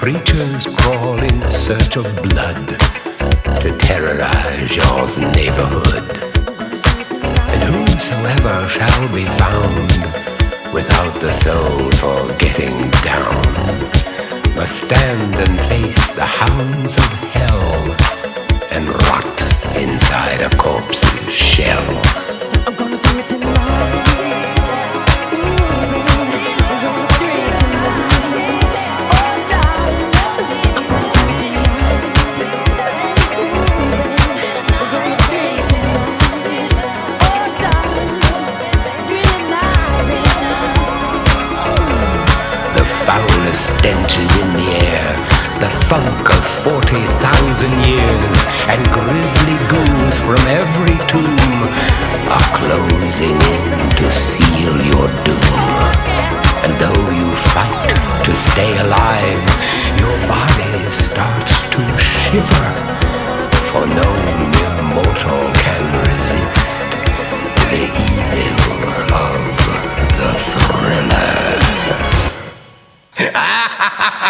creatures crawl in search of blood to terrorize your neighborhood. And whosoever shall be found without the soul for getting down must stand and face the hounds of hell and rot inside a corpse's shell. I'm gonna do it tonight. Stench is in the air, the funk of 40,000 years, and grisly ghouls from every tomb are closing in to seal your doom. And though you fight to stay alive, your body starts to shiver, for no mere mortal can resist the evil of the thriller. Ha ha ha ha!